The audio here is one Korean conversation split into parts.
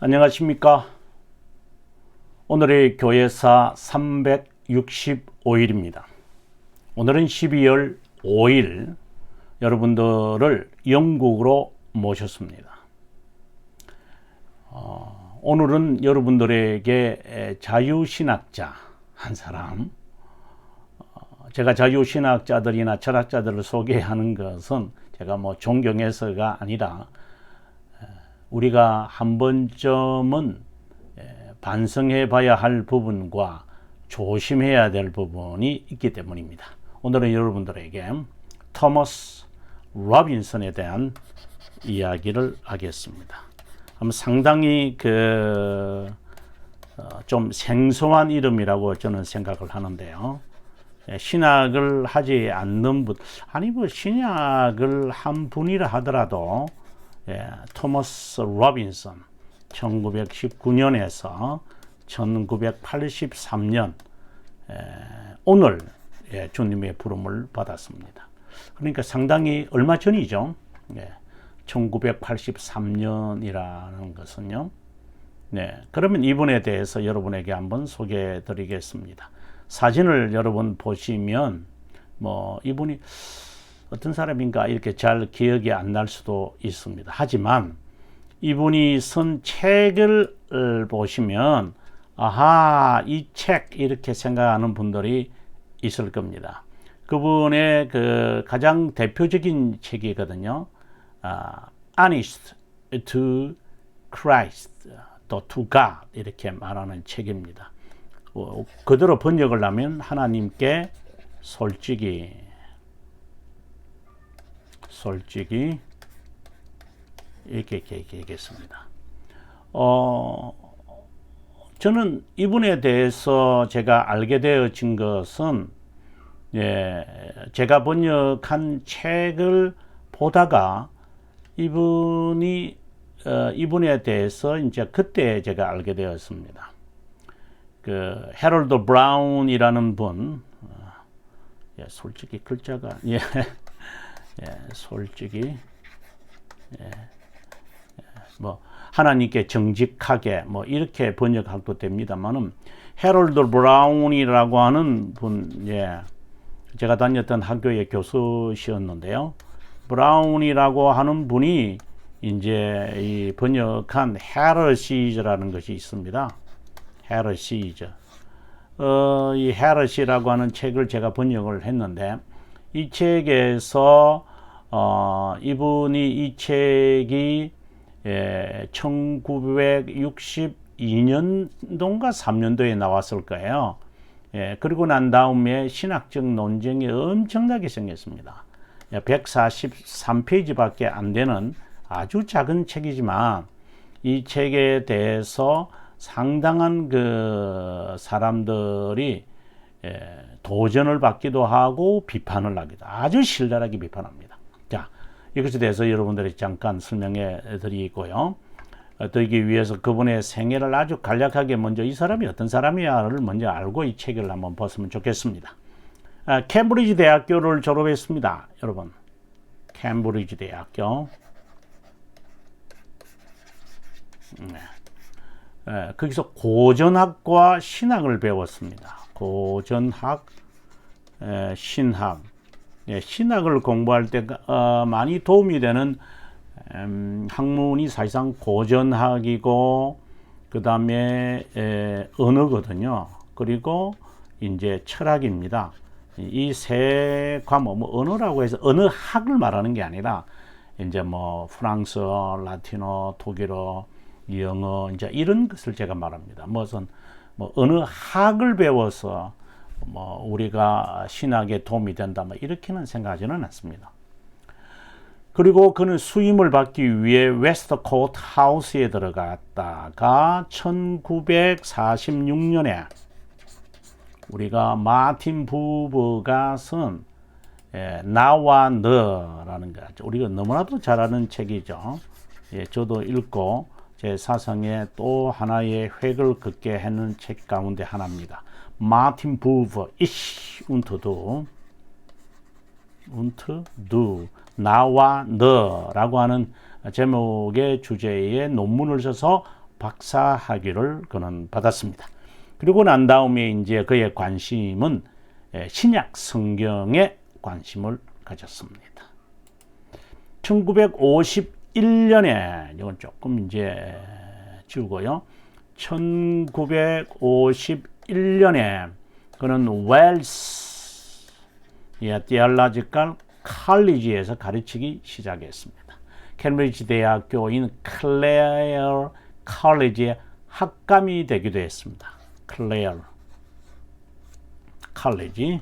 안녕하십니까. 오늘의 교회사 365일입니다. 오늘은 12월 5일 여러분들을 영국으로 모셨습니다. 오늘은 여러분들에게 자유신학자 한 사람, 제가 자유신학자들이나 철학자들을 소개하는 것은 제가 존경해서가 아니라 우리가 한 번쯤은 반성해 봐야 할 부분과 조심해야 될 부분이 있기 때문입니다. 오늘은 여러분들에게 토머스 로빈슨에 대한 이야기를 하겠습니다. 상당히 좀 생소한 이름이라고 저는 생각을 하는데요. 신학을 하지 않는 분, 신학을 한 분이라 하더라도 토머스 로빈슨 1919년에서 1983년 오늘 주님의 부름을 받았습니다. 그러니까 상당히 얼마 전이죠. 1983년이라는 것은요. 그러면 이분에 대해서 여러분에게 한번 소개해 드리겠습니다. 사진을 여러분 보시면 이분이 어떤 사람인가 이렇게 잘 기억이 안 날 수도 있습니다. 하지만 이분이 쓴 책을 보시면 이 책 이렇게 생각하는 분들이 있을 겁니다. 그분의 가장 대표적인 책이거든요. Honest to Christ, 또 to God 이렇게 말하는 책입니다. 그대로 번역을 하면 하나님께 솔직히 이렇게 얘기했습니다. 저는 이분에 대해서 제가 알게 되어진 것은 제가 번역한 책을 보다가 이분에 대해서 이제 그때 제가 알게 되었습니다. 해럴드 브라운이라는 분, 솔직히 글자가 솔직히 하나님께 정직하게 이렇게 번역해도 됩니다만은 해럴드 브라운이라고 하는 분, 제가 다녔던 학교의 교수시였는데요. 브라운이라고 하는 분이 이제 이 번역한 헤러시즈라는 것이 있습니다. 헤러시즈. 이 헤러시라고 하는 책을 제가 번역을 했는데 이 책에서 이분이 이 책이 1962년도인가 3년도에 나왔을 거예요. 그리고 난 다음에 신학적 논쟁이 엄청나게 생겼습니다. 143페이지밖에 안 되는 아주 작은 책이지만 이 책에 대해서 상당한 사람들이 도전을 받기도 하고 비판을 하기도 아주 신랄하게 비판합니다. 자, 이것에 대해서 여러분들이 잠깐 설명해 드리고요. 드리기 위해서 그분의 생애를 아주 간략하게 먼저 이 사람이 어떤 사람이야를 먼저 알고 이 책을 한번 봤으면 좋겠습니다. 캠브리지 대학교를 졸업했습니다. 여러분, 캠브리지 대학교. 거기서 고전학과 신학을 배웠습니다. 고전학, 신학. 신학을 공부할 때 많이 도움이 되는 학문이 사실상 고전학이고 그 다음에 언어거든요. 그리고 이제 철학입니다. 이 세 과목, 언어라고 해서 언어학을 말하는 게 아니라 이제 프랑스어, 라틴어, 독일어, 영어 이제 이런 것을 제가 말합니다. 언어학을 배워서 우리가 신학에 도움이 된다 이렇게는 생각하지는 않습니다. 그리고 그는 수임을 받기 위해 웨스트코트 하우스에 들어갔다가 1946년에 우리가 마틴 부버가 쓴 나와 너라는 거 우리가 너무나도 잘 아는 책이죠. 저도 읽고 제 사상에 또 하나의 획을 긋게 하는 책 가운데 하나입니다. 마틴 부버 Ich und du 나와 너라고 하는 제목의 주제의 논문을 써서 박사 학위를 그는 받았습니다. 그리고 난 다음에 이제 그의 관심은 신약 성경에 관심을 가졌습니다. 1951년에 이건 조금 이제 지우고요. 1951년에 그는 웰스 디알라지컬 칼리지에서 가르치기 시작했습니다. 캠브리지 대학교인 클레어 칼리지의 학감이 되기도 했습니다. 클레어 칼리지의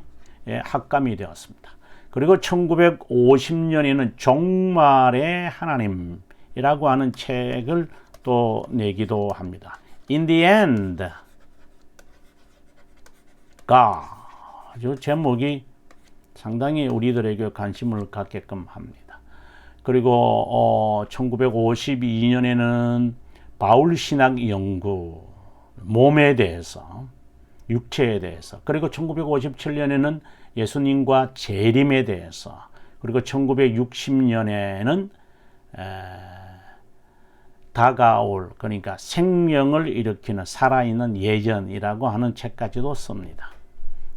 학감이 되었습니다. 그리고 1950년에는 종말의 하나님이라고 하는 책을 또 내기도 합니다. In the end, God. 아주 제목이 상당히 우리들에게 관심을 갖게끔 합니다. 그리고 1952년에는 바울 신학 연구, 몸에 대해서, 육체에 대해서, 그리고 1957년에는 예수님과 재림에 대해서, 그리고 1960년에는 다가올, 그러니까 생명을 일으키는 살아있는 예전이라고 하는 책까지도 씁니다.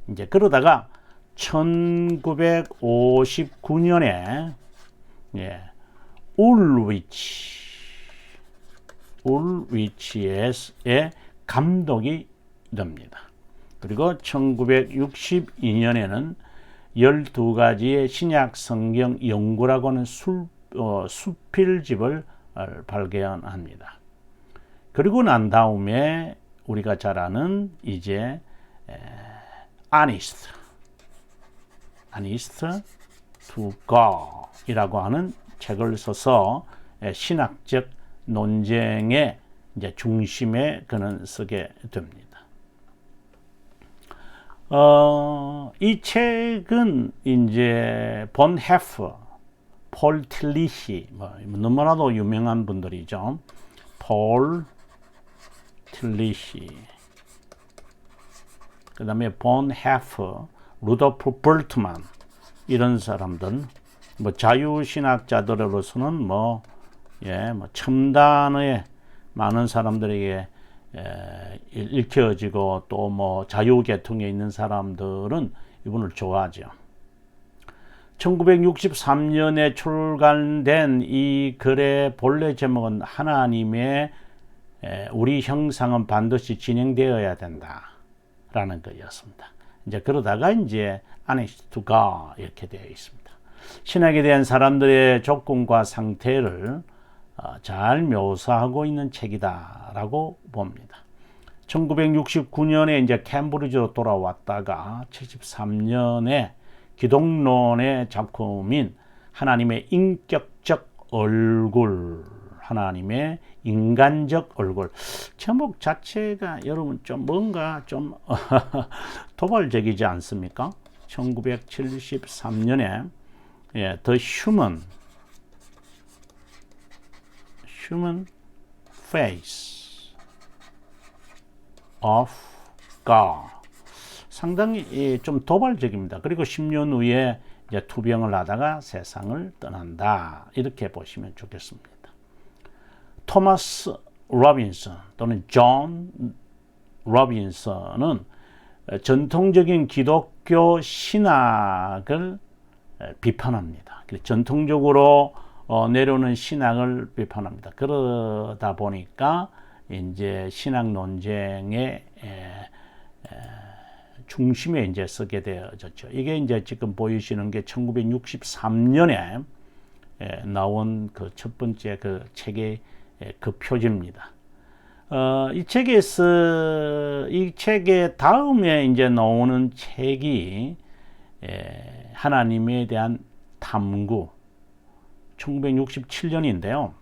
이제 그러다가 1959년에 울위치의 감독이 됩니다. 그리고 1962년에는 12가지의 신약 성경 연구라고 하는 수필집을 발견합니다. 그리고 난 다음에 우리가 잘 아는 이제 Honest to God 이라고 하는 책을 써서 신학적 논쟁의 이제 중심에 그는 서게 됩니다. 이 책은 이제 본 헤프, 폴 틸리시, 너무나도 유명한 분들이죠. 폴 틸리시, 그 다음에 본 헤프, 루도프 볼트만 이런 사람들, 자유신학자들로서는 첨단의 많은 사람들에게 읽혀지고 또 자유계통에 있는 사람들은 이분을 좋아하죠. 1963년에 출간된 이 글의 본래 제목은 하나님의 우리 형상은 반드시 진행되어야 된다라는 거였습니다. 이제 그러다가 이제 Honest to God 이렇게 되어 있습니다. 신학에 대한 사람들의 조건과 상태를 잘 묘사하고 있는 책이다라고 봅니다. 1969년에 이제 캠브리지로 돌아왔다가 73년에 기독론의 작품인 하나님의 인격적 얼굴, 하나님의 인간적 얼굴. 제목 자체가 여러분 좀 뭔가 좀 도발적이지 않습니까? 1973년에 The Human Face of God. 상당히 좀 도발적입니다. 그리고 10년 후에 이제 투병을 하다가 세상을 떠난다. 이렇게 보시면 좋겠습니다. 토마스 로빈슨 또는 존 로빈슨은 전통적인 기독교 신학을 비판합니다. 전통적으로 내려오는 신학을 비판합니다. 그러다 보니까 이제 신학 논쟁의 중심에 이제 서게 되어졌죠. 이게 이제 지금 보이시는 게 1963년에 나온 그 첫 번째 그 책의 그 표지입니다. 이 책의 다음에 이제 나오는 책이 하나님에 대한 탐구 1967년인데요.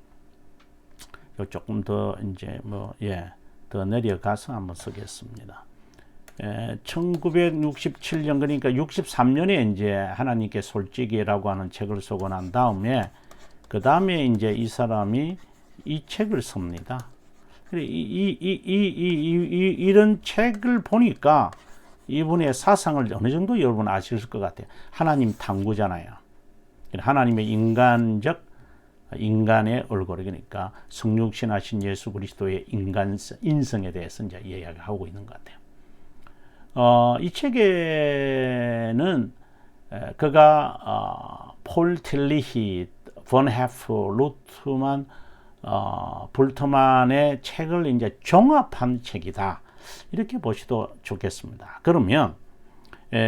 조금 더 이제 더 내려가서 한번 쓰겠습니다. 1967년 그러니까 63년에 이제 하나님께 솔직히라고 하는 책을 쓰고 난 다음에 그 다음에 이제 이 사람이 이 책을 씁니다. 이런 책을 보니까 이분의 사상을 어느 정도 여러분 아실 것 같아요. 하나님 탐구잖아요. 하나님의 인간적 인간의 얼굴, 그러니까 성육신하신 예수 그리스도의 인성에 대해서 이제 이야기하고 있는 것 같아요. 이 책에는 그가 폴 틸리히, 본 헤프, 루트만, 불트만의 책을 이제 종합한 책이다, 이렇게 보셔도 좋겠습니다. 그러면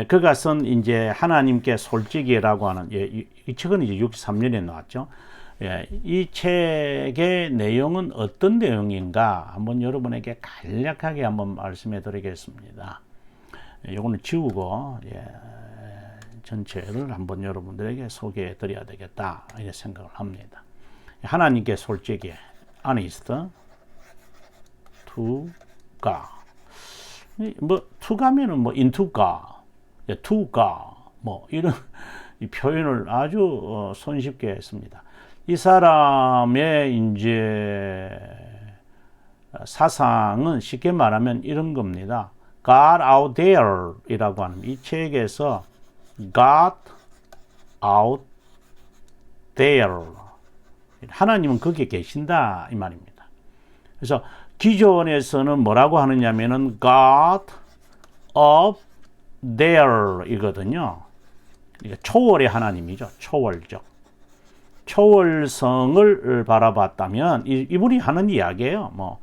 그가 쓴 이제 하나님께 솔직히라고 하는, 이 책은 이제 63년에 나왔죠. 이 책의 내용은 어떤 내용인가 한번 여러분에게 간략하게 한번 말씀해 드리겠습니다. 이거는 지우고 전체를 한번 여러분들에게 소개해 드려야 되겠다, 이렇게 생각을 합니다. 하나님께 솔직히, honest to God. 뭐 to God면은 뭐 into God, to God, 뭐 이런 이 표현을 아주 손쉽게 했습니다. 이 사람의 이제 사상은 쉽게 말하면 이런 겁니다. God out there 이라고 하는, 이 책에서 God out there, 하나님은 거기에 계신다, 이 말입니다. 그래서 기존에서는 뭐라고 하느냐면은 God up there 이거든요. 그러니까 초월의 하나님이죠. 초월적. 초월성을 바라봤다면 이분이 하는 이야기예요.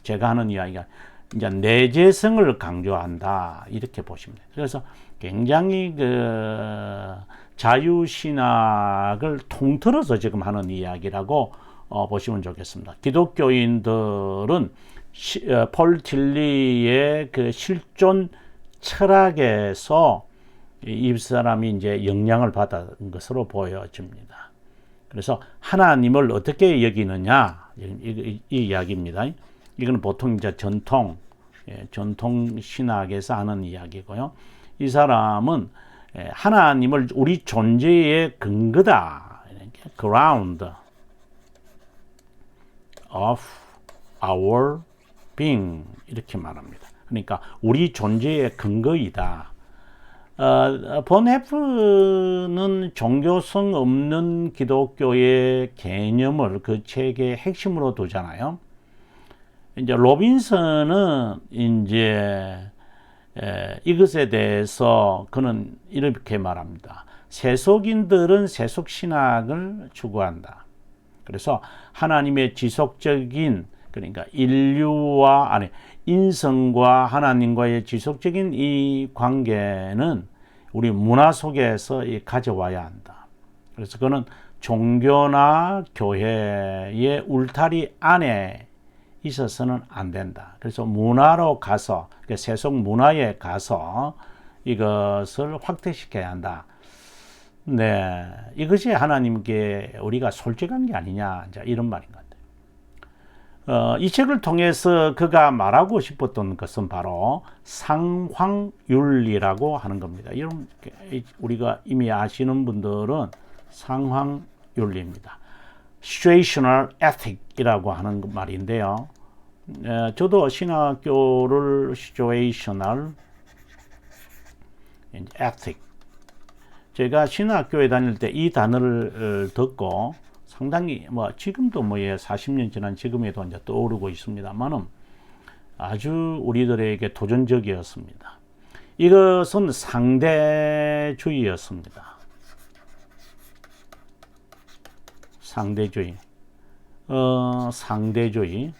제가 하는 이야기가 이제 내재성을 강조한다, 이렇게 보시면 돼요. 그래서 굉장히 자유신학을 통틀어서 지금 하는 이야기라고 보시면 좋겠습니다. 기독교인들은 폴 틸리의 그 실존 철학에서 이 사람이 이제 영향을 받은 것으로 보여집니다. 그래서 하나님을 어떻게 여기느냐, 이 이야기입니다. 이거는 보통 이제 전통 신학에서 하는 이야기고요. 이 사람은 하나님을 우리 존재의 근거다, ground of our being, 이렇게 말합니다. 그러니까 우리 존재의 근거이다. 본 헤프는 종교성 없는 기독교의 개념을 그 책의 핵심으로 두잖아요. 이제 로빈슨은 이제 이것에 대해서 그는 이렇게 말합니다. 세속인들은 세속신학을 추구한다. 그래서 하나님의 지속적인, 그러니까 인성과 하나님과의 지속적인 이 관계는 우리 문화 속에서 가져와야 한다. 그래서 그는 종교나 교회의 울타리 안에 있어서는 안 된다. 그래서 문화로 가서, 세속 문화에 가서 이것을 확대시켜야 한다. 네, 이것이 하나님께 우리가 솔직한 게 아니냐, 이런 말인 것 같아요. 이 책을 통해서 그가 말하고 싶었던 것은 바로 상황윤리라고 하는 겁니다. 이런 우리가 이미 아시는 분들은 상황윤리입니다. situational ethic이라고 하는 말인데요. 저도 신학교를 situational ethic, 제가 신학교에 다닐 때 이 단어를 듣고 상당히 지금도 40년 지난 지금에도 이제 떠오르고 있습니다만은 아주 우리들에게 도전적이었습니다. 이것은 상대주의였습니다. 상대주의. 상대주의.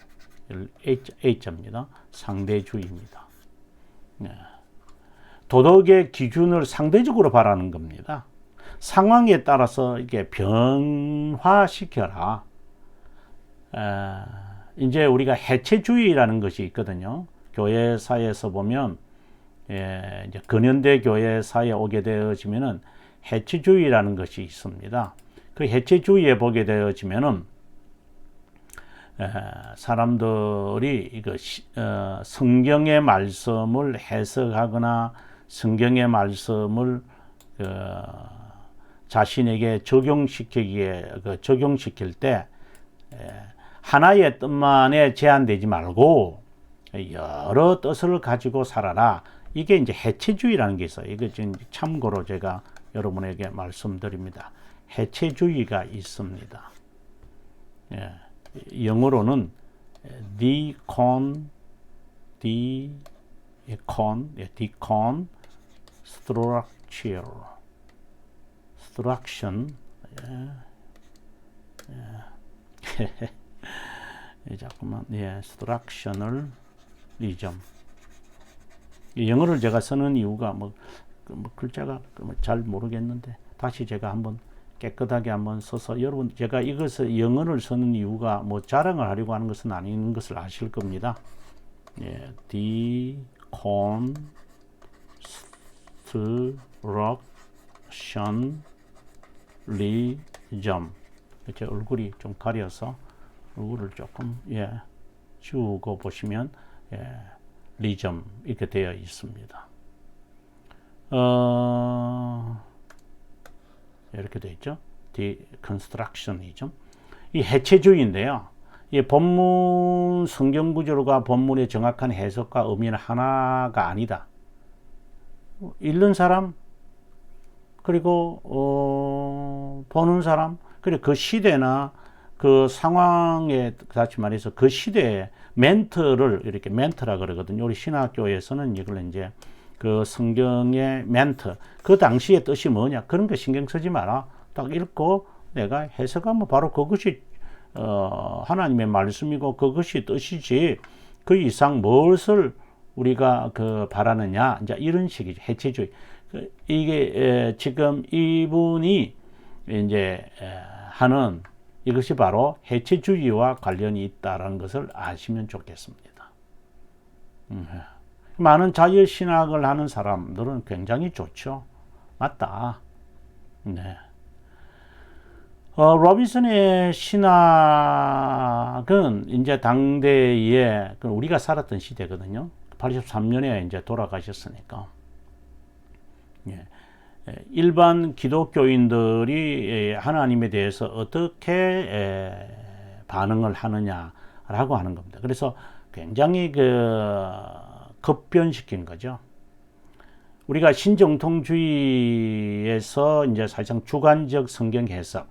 A자입니다. 상대주의입니다. 네. 도덕의 기준을 상대적으로 바라는 겁니다. 상황에 따라서 이게 변화시켜라. 이제 우리가 해체주의라는 것이 있거든요. 교회사에서 보면, 이제 근현대 교회사에 오게 되어지면은 해체주의라는 것이 있습니다. 그 해체주의에 보게 되어지면은, 사람들이 이거 성경의 말씀을 해석하거나 성경의 말씀을 자신에게 적용시킬 때 하나의 뜻만에 제한되지 말고 여러 뜻을 가지고 살아라. 이게 이제 해체주의라는 게 있어요. 이거 지금 참고로 제가 여러분에게 말씀드립니다. 해체주의가 있습니다. 예, 영어로는 deconstruction, 자꾸만, structionalism. 영어를 제가 쓰는 이유가 글자가 잘 모르겠는데 다시 제가 한번 깨끗하게 한번 써서 여러분 제가 이것을 영어를 쓰는 이유가 자랑을 하려고 하는 것은 아닌 것을 아실 겁니다. deconstructionism. 제 얼굴이 좀 가려서 얼굴을 조금 지우고 보시면 리점 이렇게 되어 있습니다. 이렇게 되어 있죠. deconstructionism. 이 해체주의인데요. 이 본문 성경 구조가 본문의 정확한 해석과 의미는 하나가 아니다. 읽는 사람 그리고 보는 사람 그리고 그 시대나 그 상황에 다시 말해서 그 시대의 멘트를 이렇게 멘트라 그러거든요. 우리 신학교에서는 이걸 이제 그 성경의 멘트 그 당시의 뜻이 뭐냐 그런 거 신경 쓰지 마라. 딱 읽고 내가 해석하면 바로 그것이 하나님의 말씀이고 그것이 뜻이지 그 이상 무엇을 우리가 바라느냐 이제 이런 식이죠. 해체주의. 이게 지금 이분이 이제 하는 이것이 바로 해체주의와 관련이 있다는 것을 아시면 좋겠습니다. 많은 자유신학을 하는 사람들은 굉장히 좋죠. 맞다. 네. 로빈슨의 신학은 이제 당대에 우리가 살았던 시대거든요. 83년에 이제 돌아가셨으니까. 일반 기독교인들이 하나님에 대해서 어떻게 반응을 하느냐라고 하는 겁니다. 그래서 굉장히 급변시킨 거죠. 우리가 신정통주의에서 이제 사실상 주관적 성경 해석을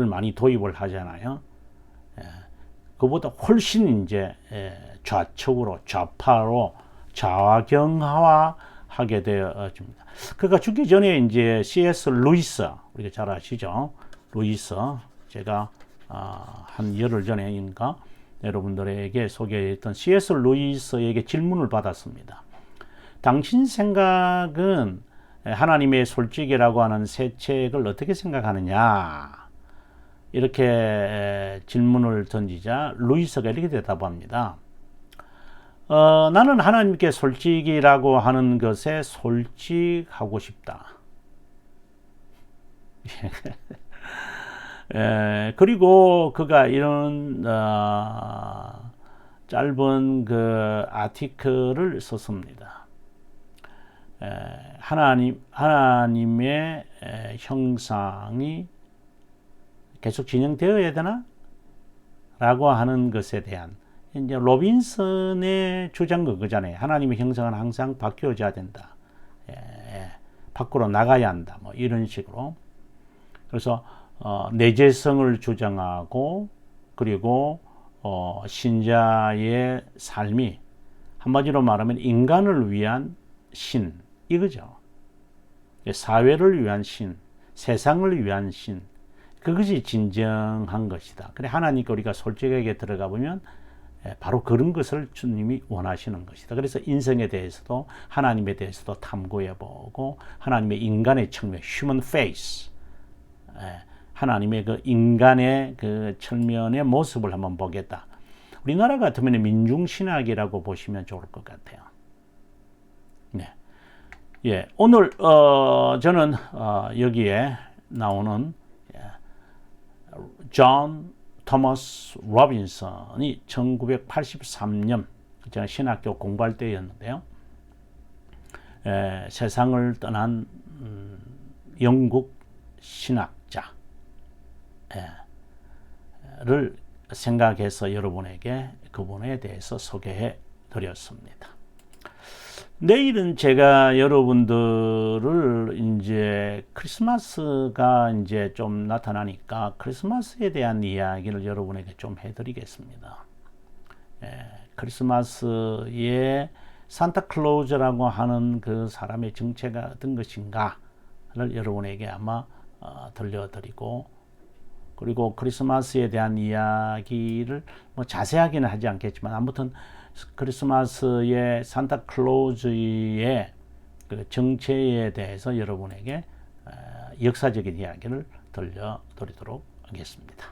많이 도입을 하잖아요. 그보다 훨씬 이제 좌측으로 좌파로 좌경화하게 되어집니다. 그가 죽기 전에 이제 C.S. 루이스 우리가 잘 아시죠? 루이스 제가 한 열흘 전에인가 여러분들에게 소개했던 C.S. 루이스에게 질문을 받았습니다. 당신 생각은 하나님의 솔직이라고 하는 새 책을 어떻게 생각하느냐? 이렇게 질문을 던지자 루이스가 이렇게 대답합니다. 나는 하나님께 솔직이라고 하는 것에 솔직하고 싶다. 그리고 그가 이런 짧은 아티클을 썼습니다. 하나님의 형상이 계속 진행되어야 되나? 라고 하는 것에 대한 이제 로빈슨의 주장 그거잖아요. 하나님의 형상은 항상 바뀌어져야 된다. 밖으로 나가야 한다. 이런 식으로. 그래서 내재성을 주장하고 그리고 신자의 삶이 한마디로 말하면 인간을 위한 신 이거죠. 사회를 위한 신, 세상을 위한 신 그것이 진정한 것이다. 그래 하나님께 우리가 솔직하게 들어가 보면 바로 그런 것을 주님이 원하시는 것이다. 그래서 인생에 대해서도 하나님에 대해서도 탐구해보고 하나님의 인간의 측면, human face, 하나님의 인간의 측면의 모습을 한번 보겠다. 우리나라 같으면 민중신학이라고 보시면 좋을 것 같아요. 네, 오늘 저는 여기에 나오는 존 토머스 로빈슨이 1983년 제가 신학교 공부할 때였는데요. 세상을 떠난 영국 신학자를 생각해서 여러분에게 그분에 대해서 소개해 드렸습니다. 내일은 제가 여러분들을 이제 크리스마스가 이제 좀 나타나니까 크리스마스에 대한 이야기를 여러분에게 좀 해드리겠습니다. 크리스마스에 산타클로즈라고 하는 그 사람의 정체가 어떤 것인가를 여러분에게 아마 들려드리고, 그리고 크리스마스에 대한 이야기를 뭐 자세하게는 하지 않겠지만 아무튼 크리스마스의 산타클로즈의 그 정체에 대해서 여러분에게 역사적인 이야기를 들려드리도록 하겠습니다.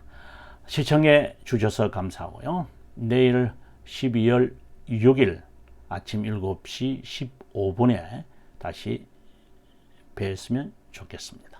시청해 주셔서 감사하고요. 내일 12월 6일 아침 7시 15분에 다시 뵙으면 좋겠습니다.